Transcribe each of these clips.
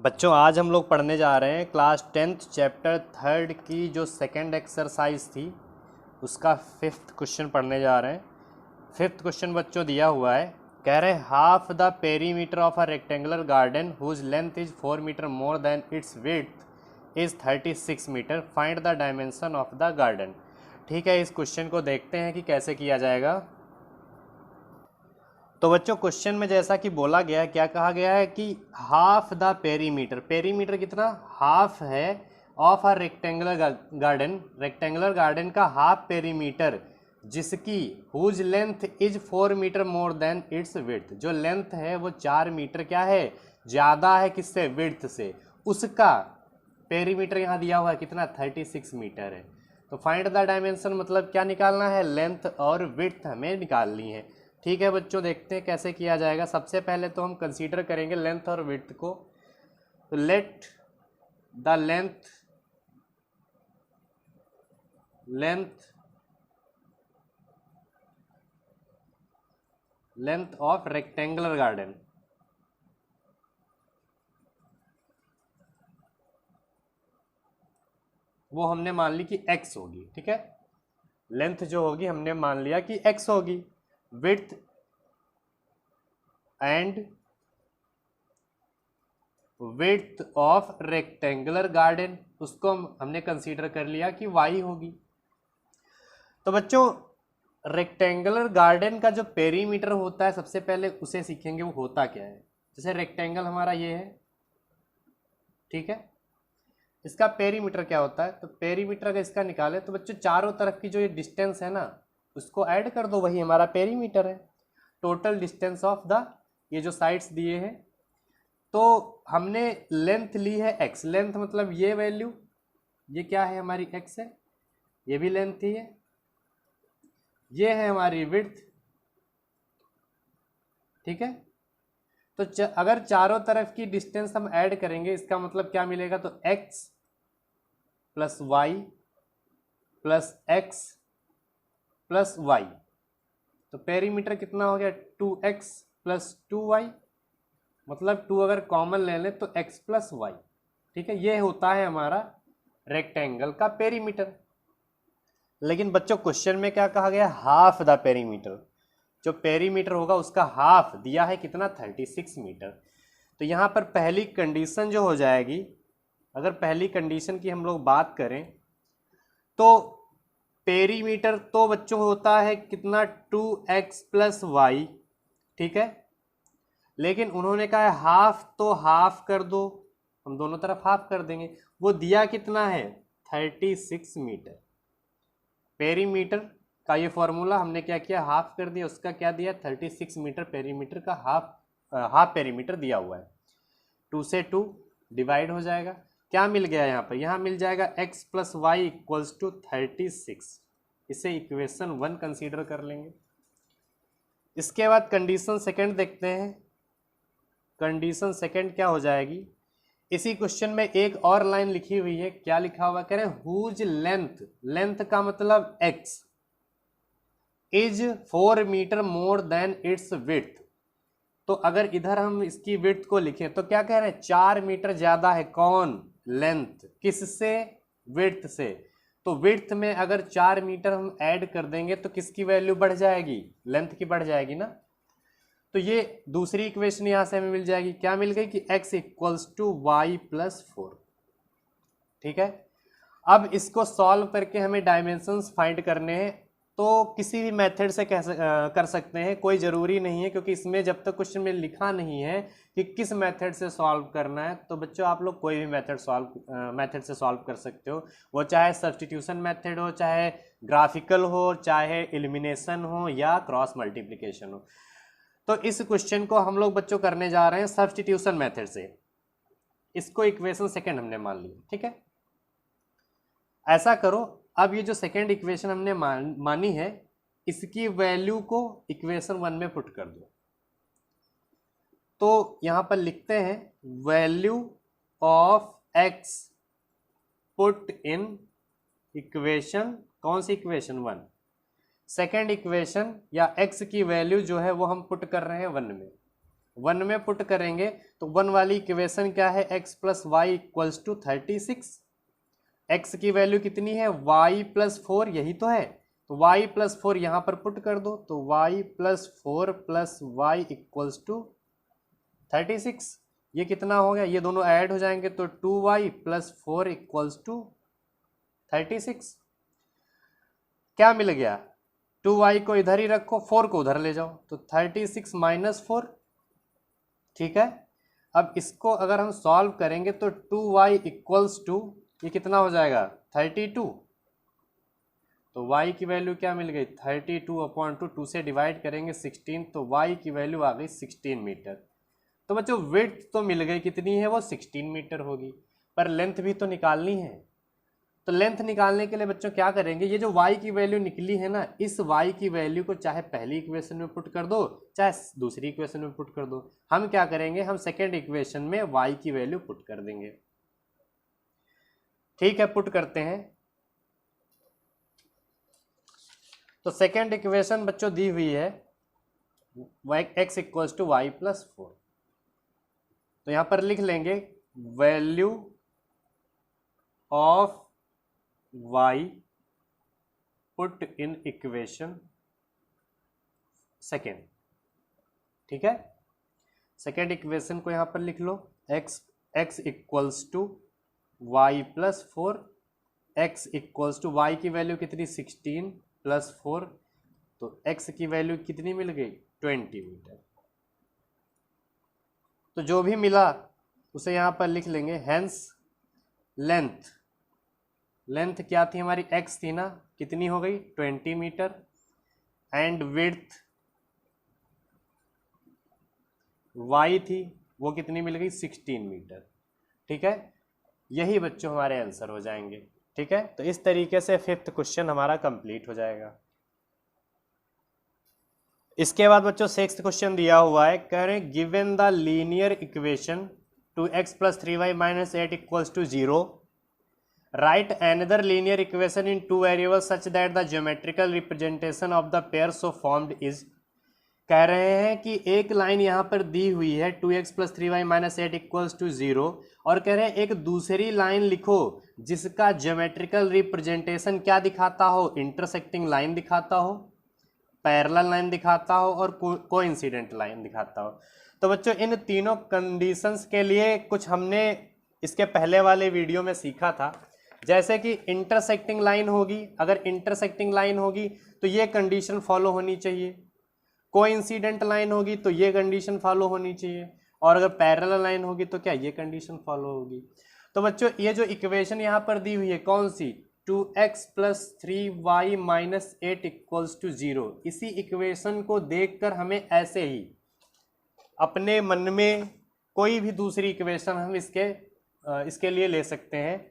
बच्चों आज हम लोग पढ़ने जा रहे हैं क्लास 10th चैप्टर 3 की जो सेकंड एक्सरसाइज थी उसका 5th क्वेश्चन पढ़ने जा रहे हैं। 5th क्वेश्चन बच्चों दिया हुआ है, कह रहे हैं half the perimeter of a rectangular garden whose length is 4 metre more than its width is 36 metre, find the dimension of the garden. ठीक है, इस क्वेश्चन को देखते हैं कि कैसे किया जाएगा। तो बच्चों क्वेश्चन में जैसा कि बोला गया है, क्या कहा गया है कि हाफ द पेरीमीटर, पेरीमीटर कितना हाफ है ऑफ अ रेक्टेंगुलर गार्डन का हाफ पेरीमीटर जिसकी whose length is 4 metre more than its width, जो लेंथ है वो 4 मीटर क्या है ज़्यादा है किससे, विड्थ से, उसका पेरीमीटर यहाँ दिया हुआ है कितना 36 मीटर है। तो फाइंड द डायमेंशन मतलब क्या निकालना है, लेंथ और विड्थ हमें निकालनी है। ठीक है बच्चों, देखते हैं कैसे किया जाएगा। सबसे पहले तो हम कंसीडर करेंगे लेंथ और विड्थ को। तो let the length of rectangular garden, वो हमने मान ली कि x होगी। ठीक है, लेंथ जो होगी हमने मान लिया कि x होगी। Width and width of rectangular garden उसको हमने कंसीडर कर लिया कि y होगी। तो बच्चों रेक्टेंगुलर गार्डन का जो पेरीमीटर होता है सबसे पहले उसे सीखेंगे, वो होता क्या है। जैसे रेक्टेंगल हमारा ये है, ठीक है, इसका पेरीमीटर क्या होता है। तो पेरीमीटर अगर इसका निकाले तो बच्चों चारों तरफ की जो ये डिस्टेंस है ना उसको ऐड कर दो, वही हमारा पेरीमीटर है। टोटल डिस्टेंस ऑफ द ये जो साइड्स दिए हैं, तो हमने लेंथ ली है x, लेंथ मतलब ये वैल्यू, ये क्या है हमारी x है, ये भी लेंथ ही है, ये है हमारी विड्थ। ठीक है, तो अगर चारों तरफ की डिस्टेंस हम ऐड करेंगे इसका मतलब क्या मिलेगा, तो x plus y plus x plus y, तो पेरीमीटर कितना हो गया 2x प्लस 2y, मतलब 2 अगर कॉमन ले लें तो x प्लस वाई। ठीक है, ये होता है हमारा रेक्टेंगल का पेरीमीटर। लेकिन बच्चों क्वेश्चन में क्या कहा गया, हाफ द पेरीमीटर, जो पेरीमीटर होगा उसका हाफ दिया है कितना 36 मीटर। तो यहाँ पर पहली कंडीशन जो हो जाएगी, अगर पहली कंडीशन की हम लोग बात करें तो पेरीमीटर तो बच्चों होता है कितना 2x प्लस वाई। ठीक है, लेकिन उन्होंने कहा है हाफ, तो हाफ कर दो, हम दोनों तरफ हाफ कर देंगे। वो दिया कितना है 36 मीटर। पेरीमीटर का ये फॉर्मूला हमने क्या किया, हाफ कर दिया, उसका क्या दिया 36 मीटर, पेरीमीटर का हाफ पेरीमीटर दिया हुआ है। 2 से 2 डिवाइड हो जाएगा, क्या मिल गया यहाँ पर, यहाँ मिल जाएगा x plus y equals to 36। इसे इक्वेशन 1 कंसीडर कर लेंगे। इसके बाद कंडीशन सेकंड देखते हैं। कंडीशन सेकंड क्या हो जाएगी, इसी क्वेश्चन में एक और लाइन लिखी हुई है, क्या लिखा हुआ, कह रहे हैं हुज लेंथ, लेंथ का मतलब x is 4 metre more than its width. तो अगर इधर हम इसकी विड्थ को लिखें तो क्या कह रहे हैं 4 मीटर ज्यादा है, कौन, लेंथ, किससे, विड्थ से। तो विड्थ में अगर 4 मीटर हम ऐड कर देंगे तो किसकी वैल्यू बढ़ जाएगी, लेंथ की बढ़ जाएगी ना। तो ये दूसरी इक्वेशन यहां से हमें मिल जाएगी, क्या मिल गई कि x equals to y plus 4। ठीक है, अब इसको सॉल्व करके हमें डायमेंशंस फाइंड करने हैं। तो किसी भी मेथड से कर सकते हैं, कोई ज़रूरी नहीं है, क्योंकि इसमें जब तक क्वेश्चन में लिखा नहीं है कि किस मेथड से सॉल्व करना है, तो बच्चों आप लोग कोई भी मेथड से सॉल्व कर सकते हो। वो चाहे सब्स्टिट्यूशन मेथड हो, चाहे ग्राफिकल हो, चाहे एलिमिनेशन हो, या क्रॉस मल्टीप्लिकेशन हो। तो इस क्वेश्चन को हम लोग बच्चों करने जा रहे हैं सब्स्टिट्यूशन मेथड से। इसको इक्वेशन सेकंड हमने मान लिया। ठीक है, ऐसा करो, अब ये जो सेकंड इक्वेशन हमने मानी है इसकी वैल्यू को इक्वेशन 1 में पुट कर दो। तो यहां पर लिखते हैं value of x put in equation, कौन सी इक्वेशन 1, सेकेंड इक्वेशन, या x की वैल्यू जो है वो हम पुट कर रहे हैं 1 में। 1 में पुट करेंगे तो 1 वाली इक्वेशन क्या है, x plus y equals to 36। x की वैल्यू कितनी है, y प्लस 4, यही तो है, तो y प्लस 4 यहाँ पर पुट कर दो, तो y plus 4 plus y equals to 36। ये कितना हो गया, ये दोनों ऐड हो जाएंगे तो 2y प्लस 4 इक्वल्स टू 36। क्या मिल गया, 2y को इधर ही रखो, 4 को उधर ले जाओ, तो 36 माइनस 4। ठीक है, अब इसको अगर हम सॉल्व करेंगे तो 2y इक्वल्स टू, ये कितना हो जाएगा 32, तो y की वैल्यू क्या मिल गई 32/2, 2 से डिवाइड करेंगे 16, तो y की वैल्यू आ गई 16 मीटर। तो बच्चों विड्थ तो मिल गई, कितनी है वो 16 मीटर होगी, पर लेंथ भी तो निकालनी है। तो लेंथ निकालने के लिए बच्चों क्या करेंगे, ये जो y की वैल्यू निकली है ना, इस y की वैल्यू को चाहे पहली इक्वेशन में पुट कर दो चाहे दूसरी इक्वेशन में पुट कर दो। हम क्या करेंगे, हम सेकेंड इक्वेशन में y की वैल्यू पुट कर देंगे। ठीक है, पुट करते हैं। तो सेकेंड इक्वेशन बच्चों दी हुई है x equals to y plus 4, तो यहां पर लिख लेंगे value of y put in equation second. ठीक है, सेकेंड इक्वेशन को यहां पर लिख लो, x equals to y plus 4, x equals to y की वैल्यू कितनी 16 प्लस 4, तो x की वैल्यू कितनी मिल गई 20 मीटर। तो जो भी मिला उसे यहां पर लिख लेंगे, हेंस लेंथ क्या थी हमारी, x थी ना, कितनी हो गई 20 मीटर, एंड विड्थ y थी, वो कितनी मिल गई 16 मीटर। ठीक है, यही बच्चों हमारे आंसर हो जाएंगे। ठीक है, तो इस तरीके से फिफ्थ क्वेश्चन हमारा कंप्लीट हो जाएगा। इसके बाद बच्चों सिक्स्थ क्वेश्चन दिया हुआ है, कह रहे हैं given the linear equation 2x plus 3y minus 8 equals to 0, right another linear equation in 2 variables such that the geometrical representation of the pair so formed is. कह रहे हैं कि एक लाइन यहाँ पर दी हुई है 2x plus 3y minus 8 equals to 0, और कह रहे हैं एक दूसरी लाइन लिखो जिसका ज्योमेट्रिकल रिप्रेजेंटेशन क्या दिखाता हो, इंटरसेक्टिंग लाइन दिखाता हो, पैरेलल लाइन दिखाता हो, और कोइंसिडेंट लाइन दिखाता हो। तो बच्चों इन तीनों कंडीशंस के लिए कुछ हमने इसके पहले वाले वीडियो में सीखा था, जैसे कि इंटरसेक्टिंग लाइन होगी, अगर इंटरसेक्टिंग लाइन होगी तो ये कंडीशन फॉलो होनी चाहिए, कोइंसिडेंट लाइन होगी तो ये कंडीशन फॉलो होनी चाहिए, और अगर पैरेलल लाइन होगी तो क्या ये कंडीशन फॉलो होगी। तो बच्चों ये जो इक्वेशन यहाँ पर दी हुई है कौन सी, 2x plus 3y minus 8 equals to 0, इसी इक्वेशन को देखकर हमें ऐसे ही अपने मन में कोई भी दूसरी इक्वेशन हम इसके लिए ले सकते हैं,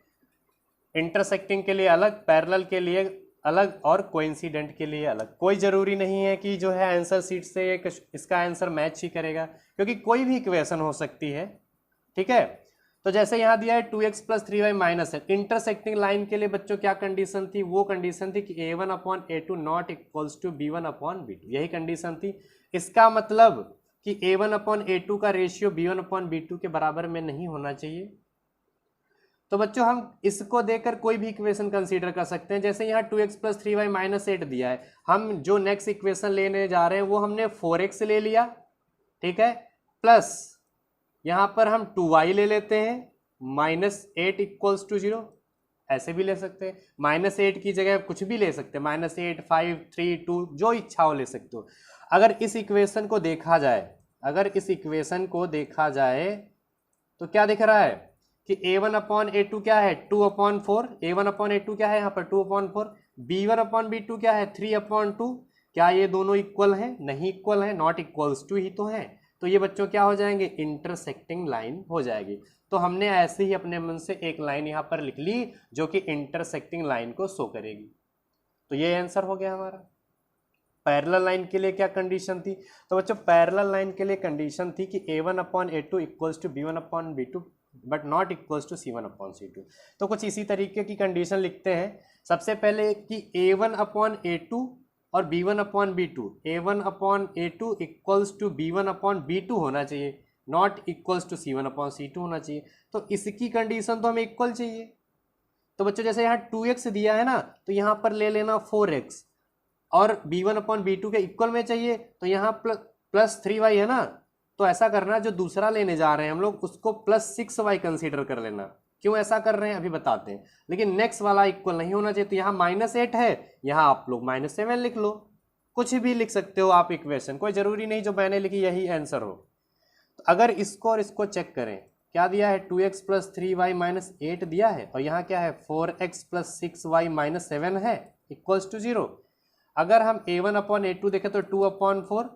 इंटरसेक्टिंग के लिए अलग, पैरेलल के लिए अलग, और कोइंसिडेंट के लिए अलग। कोई ज़रूरी नहीं है कि जो है आंसर शीट से इसका आंसर मैच ही करेगा, क्योंकि कोई भी इक्वेशन हो सकती है। ठीक है, तो जैसे यहाँ दिया है 2x प्लस 3y माइनस है, इंटरसेक्टिंग लाइन के लिए बच्चों क्या कंडीशन थी, वो कंडीशन थी कि a1/a2 not equals to b1/b2, यही कंडीशन थी। इसका मतलब कि a1/a2 का रेशियो b1/b2 के बराबर में नहीं होना चाहिए। तो बच्चों हम इसको देखकर कोई भी इक्वेशन कंसीडर कर सकते हैं, जैसे यहाँ 2x प्लस 3y माइनस 8 दिया है, हम जो नेक्स्ट इक्वेशन लेने जा रहे हैं वो हमने 4x ले लिया, ठीक है, प्लस यहाँ पर हम 2y ले लेते हैं, माइनस 8 इक्वल्स टू 0, ऐसे भी ले सकते हैं, माइनस 8 की जगह कुछ भी ले सकते हैं, -8, 5, 3, 2, जो इच्छा हो ले सकते हो। अगर इस इक्वेशन को देखा जाए, तो क्या दिख रहा है कि a1/a2 क्या है 2/4, a1/a2 क्या है यहाँ पर 2/4, b1/b2 क्या है 3/2, क्या ये दोनों इक्वल हैं, नहीं इक्वल हैं, नॉट इक्वल्स टू ही तो हैं। तो ये बच्चों क्या हो जाएंगे, इंटरसेक्टिंग लाइन हो जाएगी। तो हमने ऐसे ही अपने मन से एक लाइन यहाँ पर लिख ली जो कि इंटरसेक्टिंग लाइन को शो करेगी। तो ये आंसर हो गया हमारा। पैरेलल लाइन के लिए क्या कंडीशन थी, तो बच्चों पैरेलल लाइन के लिए कंडीशन थी कि a1/a2 equals to b1/b2 but not equals to c1/c2। तो कुछ इसी तरीके की कंडीशन लिखते हैं। सबसे पहले कि a1/a2 और b1/b2, a1/a2 equals to b1/b2 होना चाहिए, नॉट इक्वल्स टू c1/c2 होना चाहिए। तो इसकी कंडीशन तो हमें इक्वल चाहिए। तो बच्चों जैसे यहाँ 2x दिया है ना, तो यहाँ पर ले लेना 4x, और b1/b2 के इक्वल में चाहिए, तो यहाँ प्लस 3y है ना, तो ऐसा करना जो दूसरा लेने जा रहे हैं हम लोग उसको +6y कंसीडर कर लेना। क्यों ऐसा कर रहे हैं अभी बताते हैं, लेकिन नेक्स्ट वाला इक्वल नहीं होना चाहिए। तो यहाँ -8 है, यहाँ आप लोग -7 लिख लो, कुछ भी लिख सकते हो आप इक्वेशन, कोई जरूरी नहीं जो मैंने लिखी यही आंसर हो। तो अगर इसको और इसको चेक करें, क्या दिया है 2x + 3y - 8 दिया है, और यहाँ क्या है 4x + 6y - 7 है इक्वल्स टू 0। अगर हम a1/a2 देखें तो 2/4,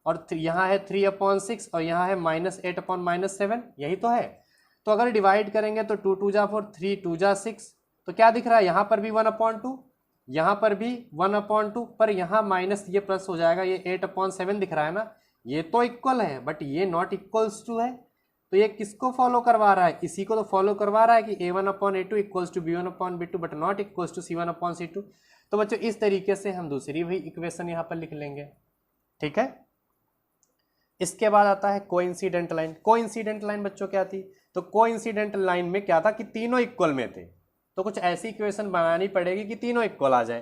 और यहाँ है 3/6, और यहाँ है -8/-7, यही तो है। तो अगर डिवाइड करेंगे तो 2 × 2 = 4, 3 × 2 = 6, तो क्या दिख रहा है यहाँ पर भी 1/2, यहाँ पर भी 1/2, पर यहाँ माइनस ये प्लस हो जाएगा, ये 8/7 दिख रहा है ना, ये तो इक्वल है बट ये नॉट इक्वल्स टू है। तो ये किसको फॉलो करवा रहा है, इसी को तो फॉलो करवा रहा है कि a1/a2 equals to b1/b2 but not equals to c1/c2। तो बच्चों इस तरीके से हम दूसरी भी इक्वेशन यहाँ पर लिख लेंगे, ठीक है। इसके बाद आता है कोइंसिडेंट लाइन। कोइंसिडेंट लाइन बच्चों क्या थी, तो कोइंसिडेंट लाइन में क्या था कि तीनों इक्वल में थे, तो कुछ ऐसी इक्वेशन बनानी पड़ेगी कि तीनों इक्वल आ जाए।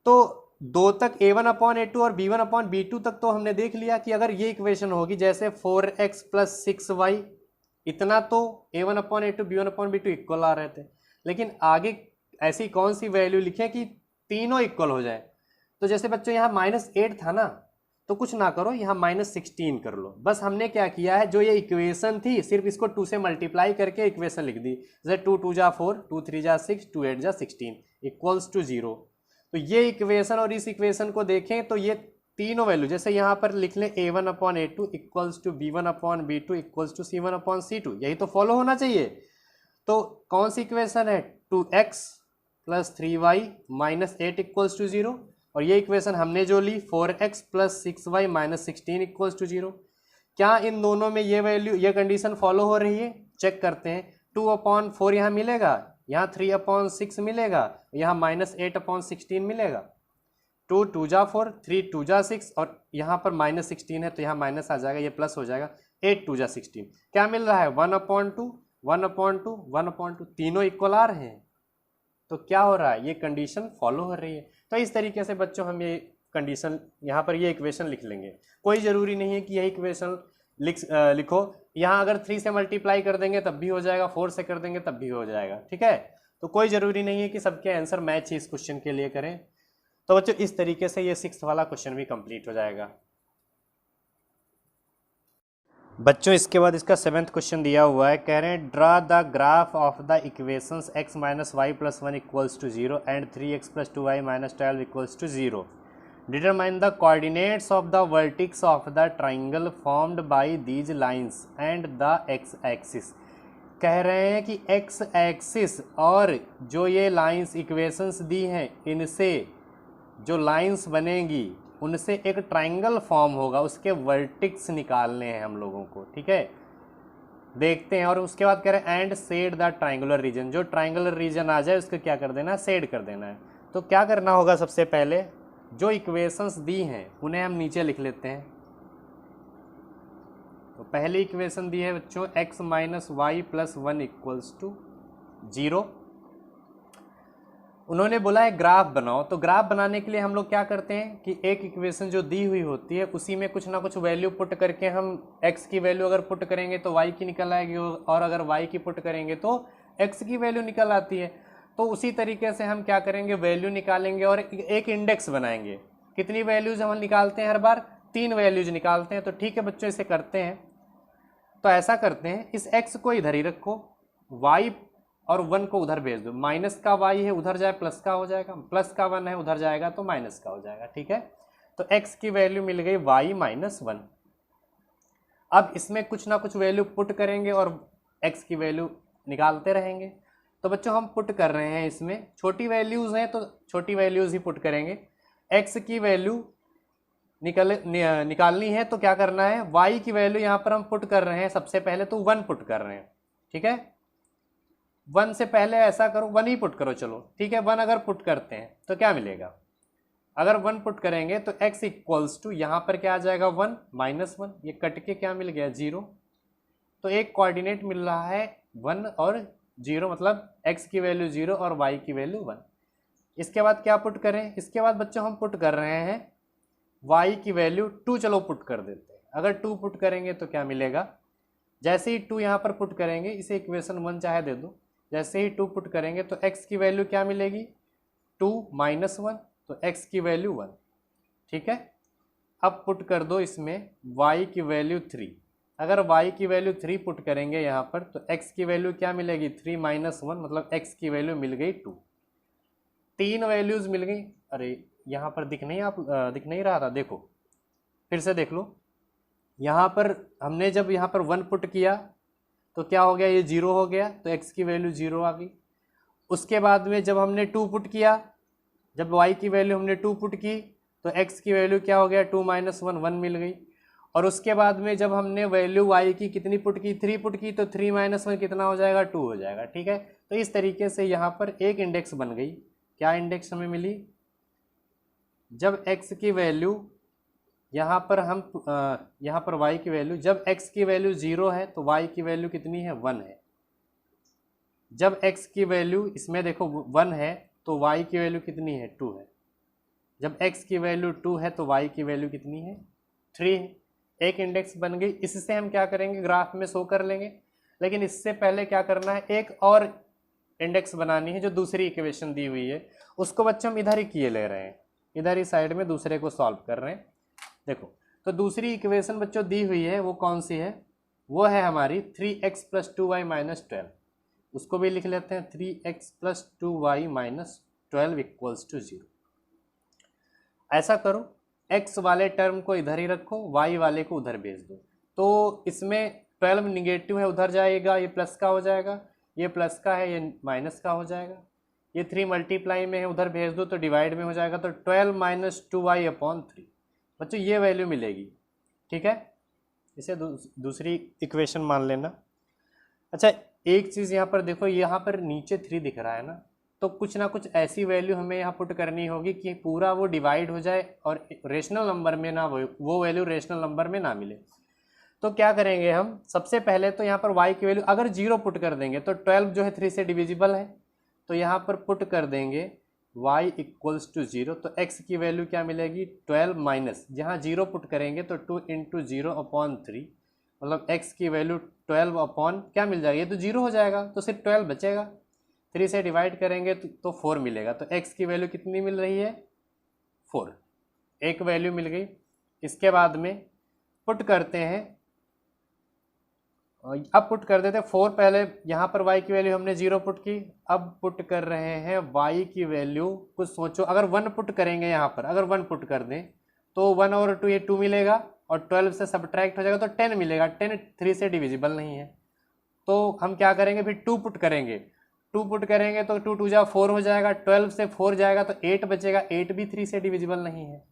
तो 2 तक a1/a2 और b1/b2 तक तो हमने देख लिया कि अगर ये इक्वेशन होगी जैसे 4x + 6y, इतना तो a1/a2 b1/b2 इक्वल आ रहे थे, लेकिन आगे ऐसी कौन सी वैल्यू लिखें कि तीनों इक्वल हो जाए। तो जैसे बच्चों यहाँ -8 था ना, तो कुछ ना करो, यहाँ -16 कर लो। बस हमने क्या किया है, जो ये इक्वेशन थी सिर्फ इसको 2 से मल्टीप्लाई करके इक्वेशन लिख दी। जैसे 2 × 2 = 4, 2 × 3 = 6, 2 × 8 = 16 इक्वल्स टू 0। तो ये इक्वेशन और इस इक्वेशन को देखें तो ये तीनों वैल्यू, जैसे यहाँ पर लिख लें a1/a2 equals to b1/b2 equals to c1/c2, यही तो फॉलो होना चाहिए। तो कौन सी इक्वेशन है, 2x + 3y - 8 इक्वल्स टू 0, और ये इक्वेशन हमने जो ली 4x + 6y - 16 इक्वल्स टू 0। क्या इन दोनों में ये वैल्यू, ये कंडीशन फॉलो हो रही है, चेक करते हैं। 2/4 यहाँ मिलेगा, यहाँ 3/6 मिलेगा, यहाँ -8/16 मिलेगा। 2 × 2 = 4, 3 × 2 = 6, और यहाँ पर -16 है तो यहाँ माइनस आ जाएगा, ये प्लस हो जाएगा। 8 × 2 = 16, क्या मिल रहा है 1/2, 1/2, 1/2, तीनों इक्वल आ रहे हैं। तो क्या हो रहा है, ये कंडीशन फॉलो हो रही है। तो इस तरीके से बच्चों हम ये कंडीशन यहाँ पर ये इक्वेशन लिख लेंगे। कोई ज़रूरी नहीं है कि यही इक्वेशन लिखो, यहाँ अगर 3 से मल्टीप्लाई कर देंगे तब भी हो जाएगा, 4 से कर देंगे तब भी हो जाएगा, ठीक है। तो कोई ज़रूरी नहीं है कि सबके आंसर मैच ही इस क्वेश्चन के लिए करें। तो बच्चों इस तरीके से ये 6th वाला क्वेश्चन भी कंप्लीट हो जाएगा। बच्चों इसके बाद इसका 7th क्वेश्चन दिया हुआ है, कह रहे हैं draw the graph of the equations x - y + 1 equals to 0 and 3x + 2y - 12 equals to 0। Determine the coordinates of the vertices of the triangle formed by these lines and the x axis. कह रहे हैं कि x axis और जो ये lines equations दी हैं, इनसे जो लाइंस बनेंगी उनसे एक ट्राइंगल फॉर्म होगा, उसके वर्टिक्स निकालने हैं हम लोगों को, ठीक है। देखते हैं, और उसके बाद कह रहे हैं and shade the triangular region, जो ट्राइंगुलर रीजन आ जाए उसको क्या कर देना है, शेड कर देना है। तो क्या करना होगा, सबसे पहले जो इक्वेशंस दी हैं उन्हें हम नीचे लिख लेते हैं। तो पहली इक्वेशन दी है बच्चों x - y + 1 इक्वल्स टू 0। उन्होंने बोला है ग्राफ बनाओ। तो ग्राफ बनाने के लिए हम लोग क्या करते हैं कि एक इक्वेशन जो दी हुई होती है उसी में कुछ ना कुछ वैल्यू पुट करके, हम x की वैल्यू अगर पुट करेंगे तो y की निकल आएगी, और अगर y की पुट करेंगे तो x की वैल्यू निकल आती है। तो उसी तरीके से हम क्या करेंगे, वैल्यू निकालेंगे और एक इंडेक्स बनाएंगे। कितनी वैल्यूज हम निकालते हैं हर बार, 3 वैल्यूज निकालते हैं। तो ठीक है बच्चों, इसे करते हैं। तो ऐसा करते हैं, इस x को इधर ही रखो, y और 1 को उधर भेज दो। माइनस का y है उधर जाए प्लस का हो जाएगा, प्लस का 1 है उधर जाएगा तो माइनस का हो जाएगा, ठीक है। तो x की वैल्यू मिल गई y - 1। अब इसमें कुछ ना कुछ वैल्यू पुट करेंगे और x की वैल्यू निकालते रहेंगे। तो बच्चों हम पुट कर रहे हैं, इसमें छोटी वैल्यूज़ हैं तो छोटी वैल्यूज़ ही पुट करेंगे। x की वैल्यू निकालनी है तो क्या करना है, y की वैल्यू यहाँ पर हम पुट कर रहे हैं। सबसे पहले तो 1 पुट कर रहे हैं, ठीक है। 1 से पहले ऐसा करो, 1 ही पुट करो, चलो ठीक है। 1 अगर पुट करते हैं तो क्या मिलेगा, अगर 1 पुट करेंगे तो x इक्वल्स टू यहाँ पर क्या आ जाएगा 1 -1, ये कट के क्या मिल गया 0। तो एक कोऑर्डिनेट मिल रहा है 1 और 0, मतलब x की वैल्यू 0 और y की वैल्यू 1। इसके बाद क्या पुट करें, इसके बाद बच्चों हम पुट कर रहे हैं y की वैल्यू 2, चलो पुट कर देते हैं। अगर 2 पुट करेंगे तो क्या मिलेगा, जैसे ही 2 यहाँ पर पुट करेंगे, इसे इक्वेशन 1 चाहे दे दो, जैसे ही 2 पुट करेंगे तो x की वैल्यू क्या मिलेगी 2 -1, तो x की वैल्यू 1। ठीक है, अब पुट कर दो इसमें y की वैल्यू 3। अगर y की वैल्यू 3 पुट करेंगे यहाँ पर तो x की वैल्यू क्या मिलेगी 3 -1, मतलब x की वैल्यू मिल गई 2। 3 वैल्यूज मिल गई। अरे यहाँ पर दिख नहीं रहा था, देखो फिर से देख लो। यहाँ पर हमने जब यहाँ पर 1 पुट किया तो क्या हो गया, ये 0 हो गया, तो x की वैल्यू 0 आ गई। उसके बाद में जब हमने 2 पुट किया, जब y की वैल्यू हमने 2 पुट की तो x की वैल्यू क्या हो गया 2 -1, 1 मिल गई। और उसके बाद में जब हमने वैल्यू y की कितनी पुट की 3 पुट की, तो 3 -1 कितना हो जाएगा 2 हो जाएगा। ठीक है, तो इस तरीके से यहाँ पर एक इंडेक्स बन गई। क्या इंडेक्स हमें मिली, जब x की वैल्यू यहाँ पर यहाँ पर y की वैल्यू, जब x की वैल्यू 0 है तो y की वैल्यू कितनी है 1 है। जब x की वैल्यू इसमें देखो 1 है तो y की वैल्यू कितनी है 2 है। जब x की वैल्यू 2 है तो y की वैल्यू कितनी है 3 है। एक इंडेक्स बन गई। इससे हम क्या करेंगे, ग्राफ में शो कर लेंगे, लेकिन इससे पहले क्या करना है, एक और इंडेक्स बनानी है जो दूसरी इक्वेशन दी हुई है, उसको बच्चों हम इधर ही किए ले रहे हैं, इधर ही साइड में दूसरे को सॉल्व कर रहे हैं। देखो तो दूसरी इक्वेशन बच्चों दी हुई है, वो कौन सी है, वो है हमारी 3x + 2y - 12। उसको भी लिख लेते हैं 3x + 2y - 12 = 0। ऐसा करो, x वाले टर्म को इधर ही रखो, y वाले को उधर भेज दो। तो इसमें 12 निगेटिव है, उधर जाएगा, ये प्लस का हो जाएगा, ये प्लस का है, ये माइनस का हो जाएगा। ये 3 मल्टीप्लाई में है, उधर भेज दो तो डिवाइड में हो जाएगा, तो 12 - 2y/3 बच्चों ये वैल्यू मिलेगी। ठीक है, इसे दूसरी इक्वेशन मान लेना। अच्छा एक चीज़ यहाँ पर देखो, यहाँ पर नीचे 3 दिख रहा है ना, तो कुछ ना कुछ ऐसी वैल्यू हमें यहाँ पुट करनी होगी कि पूरा वो डिवाइड हो जाए और रेशनल नंबर में ना, वो वैल्यू रेशनल नंबर में ना मिले। तो क्या करेंगे हम, सबसे पहले तो यहाँ पर y की वैल्यू अगर 0 पुट कर देंगे तो 12 जो है 3 से डिविजिबल है, तो यहाँ पर पुट कर देंगे y = 0, तो x की वैल्यू क्या मिलेगी 12 माइनस, जहाँ 0 पुट करेंगे तो 2 × 0/3, मतलब x की वैल्यू 12 क्या मिल जाएगा, ये तो 0 हो जाएगा तो सिर्फ 12 बचेगा। 3 से डिवाइड करेंगे तो 4 मिलेगा, तो x की वैल्यू कितनी मिल रही है 4, एक वैल्यू मिल गई। इसके बाद में पुट करते हैं, अब पुट कर देते हैं 4, पहले यहाँ पर y की वैल्यू हमने 0 पुट की, अब पुट कर रहे हैं y की वैल्यू, कुछ सोचो, अगर 1 पुट करेंगे यहाँ पर, अगर 1 पुट कर दें तो 1 और 2 ये 2 मिलेगा, और 12 से सब्ट्रैक्ट हो जाएगा तो 10 मिलेगा। 10 3 से डिविजिबल नहीं है, तो हम क्या करेंगे फिर 2 पुट करेंगे। 2 पुट करेंगे तो 2 × 2 = 4 हो जाएगा, 12 से 4 जाएगा तो 8 बचेगा, 8 भी 3 से डिविजिबल नहीं है।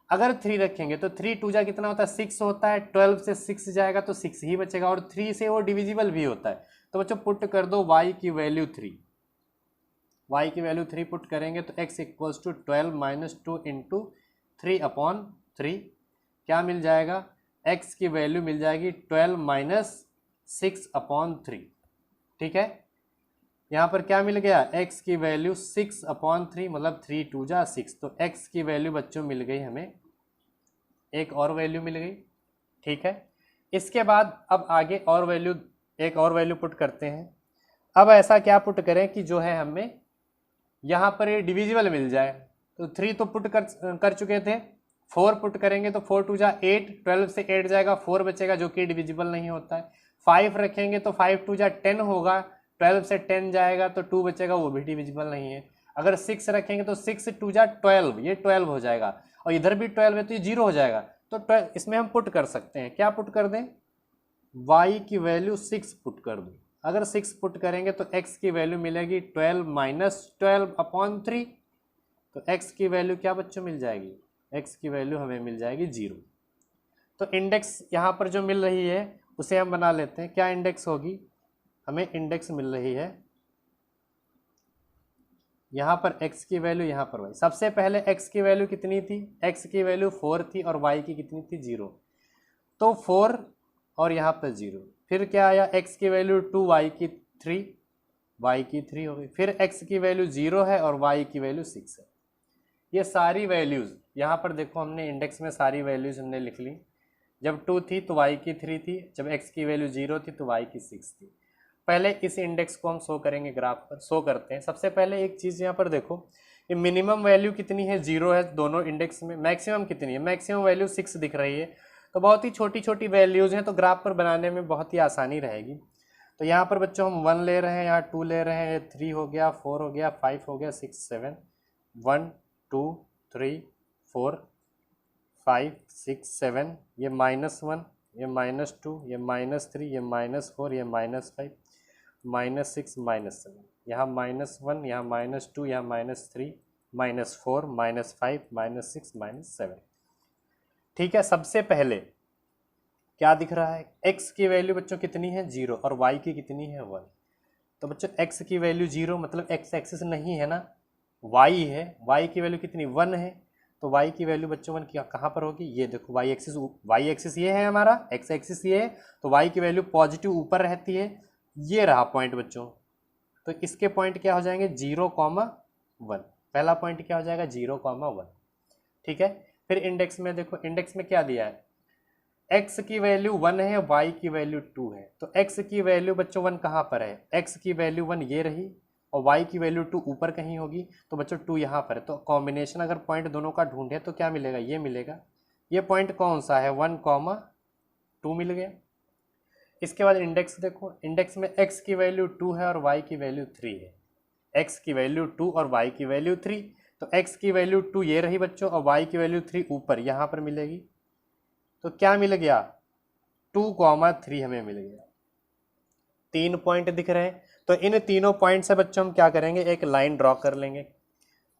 अगर 3 रखेंगे तो 3 × 2 = कितना होता है 6 होता है, 12 से 6 जाएगा तो 6 ही बचेगा, और 3 से वो डिविजिबल भी होता है। तो बच्चों पुट कर दो y की वैल्यू 3, y की वैल्यू 3 पुट करेंगे तो x = 12 - 2 × 3/3 क्या मिल जाएगा, x की वैल्यू मिल जाएगी 12 - 6/3। ठीक है, यहाँ पर क्या मिल गया, x की वैल्यू 6/3, मतलब 3 × 2 = 6, तो x की वैल्यू बच्चों मिल गई हमें, एक और वैल्यू मिल गई। ठीक है, इसके बाद अब आगे और वैल्यू, एक और वैल्यू पुट करते हैं। अब ऐसा क्या पुट करें कि जो है हमें यहाँ पर ये डिविजिबल मिल जाए। तो 3 तो पुट कर चुके थे, 4 पुट करेंगे तो 4 × 2 = 8, 12 से 8 जाएगा, 4 बचेगा जो कि डिविजिबल नहीं होता है। 5 रखेंगे तो 5 × 2 = 10 होगा, 12 से 10 जाएगा तो 2 बचेगा, वो भी डिविजिबल नहीं है। अगर 6 रखेंगे तो 6 × 2 = 12, ये 12 हो जाएगा, और इधर भी 12 है तो ये 0 हो जाएगा। तो 12 इसमें हम पुट कर सकते हैं, क्या पुट कर दें, y की वैल्यू 6 पुट कर दूँ। अगर 6 पुट करेंगे तो x की वैल्यू मिलेगी 12 - 12/3, तो x की वैल्यू क्या बच्चों मिल जाएगी, x की वैल्यू हमें मिल जाएगी 0। तो इंडेक्स यहाँ पर जो मिल रही है उसे हम बना लेते हैं। क्या इंडेक्स होगी, हमें इंडेक्स मिल रही है यहाँ पर x की वैल्यू, यहाँ पर y। सबसे पहले x की वैल्यू कितनी थी, x की वैल्यू 4 थी और y की कितनी थी 0, तो 4 और यहाँ पर 0। फिर क्या आया, x की वैल्यू 2, y की 3, y की 3 हो गई। फिर x की वैल्यू 0 है और y की वैल्यू 6 है। ये सारी वैल्यूज़ यहाँ पर देखो, हमने इंडेक्स में सारी वैल्यूज़ हमने लिख ली। जब 2 थी तो y की 3 थी, जब x की वैल्यू 0 थी तो y की 6 थी। पहले इस इंडेक्स को हम शो करेंगे, ग्राफ पर शो करते हैं। सबसे पहले एक चीज़ यहाँ पर देखो, ये मिनिमम वैल्यू कितनी है, 0 है दोनों इंडेक्स में। मैक्सिमम कितनी है, मैक्सिमम वैल्यू 6 दिख रही है। तो बहुत ही छोटी छोटी वैल्यूज़ हैं, तो ग्राफ पर बनाने में बहुत ही आसानी रहेगी। तो यहाँ पर बच्चों हम 1 ले रहे हैं, यहाँ 2 ले रहे हैं, 3 हो गया, 4 हो गया, 5 हो गया, 6 7, 1 2 3 4 5 6 7, ये -1, ये -2, ये -3, ये -4, ये -5, -6 -7, यहाँ -1, यहाँ -2, यहाँ -3, -4, -5, -6 -7। ठीक है, सबसे पहले क्या दिख रहा है, x की वैल्यू बच्चों कितनी है 0 और y की कितनी है 1। तो बच्चों x की वैल्यू 0 मतलब x एक्सिस नहीं है ना, y है। y की वैल्यू कितनी 1 है, तो y की वैल्यू बच्चों 1 कहाँ पर होगी, ये देखो y एक्सिस ये है हमारा, x एक्सिस ये है, तो y की वैल्यू पॉजिटिव ऊपर रहती है। ये रहा पॉइंट बच्चों, तो इसके पॉइंट क्या हो जाएंगे 0,1। पहला पॉइंट क्या हो जाएगा 0,1। ठीक है, फिर इंडेक्स में देखो, इंडेक्स में क्या दिया है, x की वैल्यू 1 है, y की वैल्यू 2 है। तो x की वैल्यू बच्चों 1 कहाँ पर है, x की वैल्यू 1 ये रही और y की वैल्यू 2 ऊपर कहीं होगी, तो बच्चों 2 यहाँ पर है। तो कॉम्बिनेशन अगर पॉइंट दोनों का ढूंढे तो क्या मिलेगा, ये मिलेगा। ये पॉइंट कौन सा है 1,2 मिल गया। इसके बाद इंडेक्स देखो, इंडेक्स में x की वैल्यू 2 है और y की वैल्यू 3 है। x की वैल्यू 2 और y की वैल्यू 3, तो x की वैल्यू 2 ये रही बच्चों और y की वैल्यू 3 ऊपर यहाँ पर मिलेगी। तो क्या मिल गया 2,3 हमें मिल गया। 3 पॉइंट दिख रहे हैं, तो इन तीनों पॉइंट से बच्चों हम क्या करेंगे, एक लाइन ड्रॉ कर लेंगे।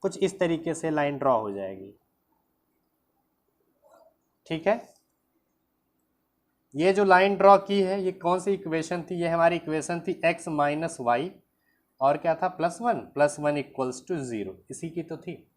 कुछ इस तरीके से लाइन ड्रॉ हो जाएगी। ठीक है, ये जो लाइन ड्रॉ की है ये कौन सी इक्वेशन थी, ये हमारी इक्वेशन थी x माइनस वाई और क्या था +1, +1 इक्वल्स टू 0, इसी की तो थी।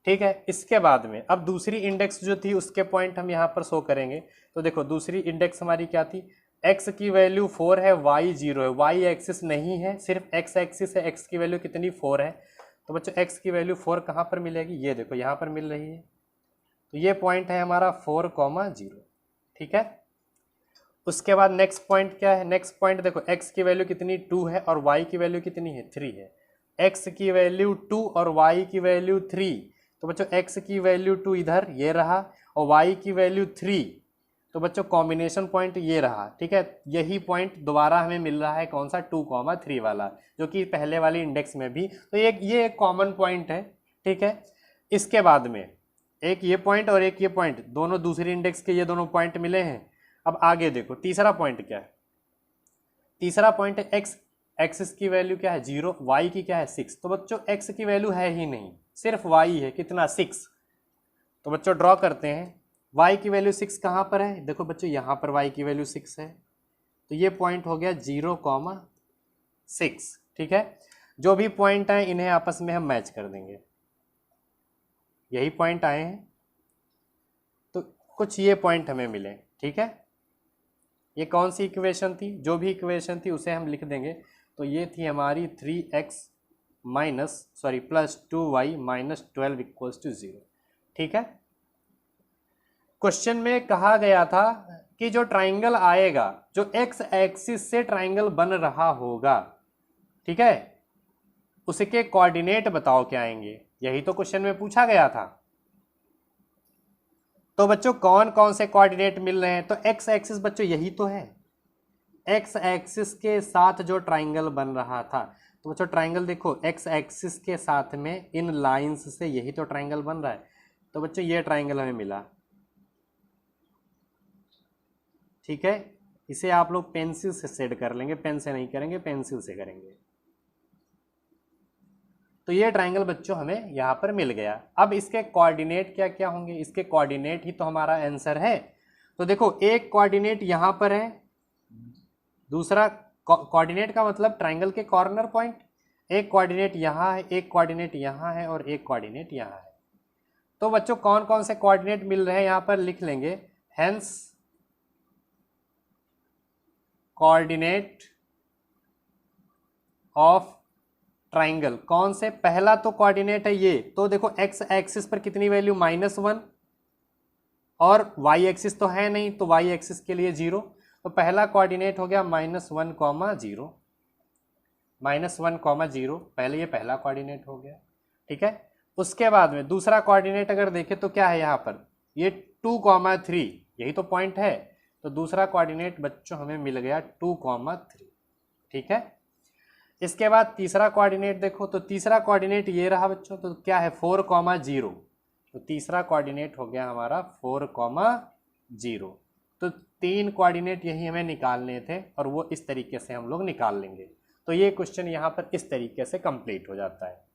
ठीक है, इसके बाद में अब दूसरी इंडेक्स जो थी उसके पॉइंट हम यहाँ पर शो करेंगे। तो देखो दूसरी इंडेक्स हमारी क्या थी, x की वैल्यू 4 है, y 0 है, y एक्सिस नहीं है, सिर्फ x एक्सिस है। x की वैल्यू कितनी 4 है, तो बच्चों x की वैल्यू 4 कहाँ पर मिलेगी, ये देखो यहाँ पर मिल रही है। तो ये पॉइंट है हमारा 4,0। ठीक है, उसके बाद नेक्स्ट पॉइंट क्या है, नेक्स्ट पॉइंट देखो x की वैल्यू कितनी 2 है और y की वैल्यू कितनी है 3 है। x की वैल्यू 2 और y की वैल्यू 3, तो बच्चों x की वैल्यू 2 इधर ये रहा और y की वैल्यू 3, तो बच्चों कॉम्बिनेशन पॉइंट ये रहा। ठीक है, यही पॉइंट दोबारा हमें मिल रहा है, कौन सा 2,3 वाला, जो कि पहले वाली इंडेक्स में भी। तो ये एक कॉमन पॉइंट है। ठीक है, इसके बाद में एक ये पॉइंट और एक ये पॉइंट, दोनों दूसरी इंडेक्स के ये दोनों पॉइंट मिले हैं। अब आगे देखो तीसरा पॉइंट क्या है, तीसरा पॉइंट है x एक्सिस की वैल्यू क्या है 0, y की क्या है 6। तो बच्चों x की वैल्यू है ही नहीं, सिर्फ y है, कितना 6। तो बच्चों ड्रॉ करते हैं, y की वैल्यू 6 कहाँ पर है, देखो बच्चों यहाँ पर y की वैल्यू 6 है, तो ये पॉइंट हो गया 0,6। ठीक है, जो भी पॉइंट आए इन्हें आपस में हम मैच कर देंगे। यही पॉइंट आए हैं तो कुछ ये पॉइंट हमें मिले। ठीक है, ये कौन सी इक्वेशन थी, जो भी इक्वेशन थी उसे हम लिख देंगे। तो ये थी हमारी 3x plus 2y minus 12 equals to 0। ठीक है, क्वेश्चन में कहा गया था कि जो ट्राइंगल आएगा, जो x एक्सिस से ट्राइंगल बन रहा होगा, ठीक है, उसके कोऑर्डिनेट बताओ क्या आएंगे, यही तो क्वेश्चन में पूछा गया था। तो बच्चों कौन कौन से कोऑर्डिनेट मिल रहे हैं, तो x एक्सिस बच्चों यही तो है, x एक्सिस के साथ जो ट्राइंगल बन रहा था। तो बच्चों ट्राइंगल देखो x एक्सिस के साथ में इन लाइंस से यही तो ट्राइंगल बन रहा है। तो बच्चों ये ट्राइंगल हमें मिला। ठीक है, इसे आप लोग पेंसिल से शेड कर लेंगे, पेन से नहीं करेंगे, पेंसिल से करेंगे। तो ये ट्राइंगल बच्चों हमें यहाँ पर मिल गया। अब इसके कोऑर्डिनेट क्या क्या होंगे, इसके कोऑर्डिनेट ही तो हमारा आंसर है। तो देखो एक कोऑर्डिनेट यहाँ पर है, दूसरा कोऑर्डिनेट का मतलब ट्राइंगल के कॉर्नर पॉइंट, एक कोऑर्डिनेट यहाँ है, एक कोऑर्डिनेट यहाँ है और एक कोऑर्डिनेट यहाँ है। तो बच्चों कौन कौन से कोऑर्डिनेट मिल रहे हैं यहाँ पर लिख लेंगे। हेंस कोऑर्डिनेट ऑफ ट्राइंगल, कौन से, पहला तो कोऑर्डिनेट है ये, तो देखो एक्स एक्सिस पर कितनी वैल्यू -1 और वाई एक्सिस तो है नहीं, तो वाई एक्सिस के लिए 0, तो पहला कोऑर्डिनेट हो गया -1, -1, -1, पहले ये पहला कोऑर्डिनेट हो गया, ठीक है। उसके बाद में दूसरा कोऑर्डिनेट अगर देखें तो क्या है यहाँ पर, ये 2, 3, यही तो पॉइंट है, तो दूसरा कोऑर्डिनेट बच्चों हमें मिल गया 2, 3, ठीक है। इसके बाद तीसरा कोऑर्डिनेट देखो, तो तीसरा कोऑर्डिनेट ये रहा बच्चों, तो क्या है 4, 0, तो तीसरा कोऑर्डिनेट हो गया हमारा 4, 0। तो 3 कोऑर्डिनेट यही हमें निकालने थे और वो इस तरीके से हम लोग निकाल लेंगे। तो ये क्वेश्चन यहाँ पर इस तरीके से कंप्लीट हो जाता है।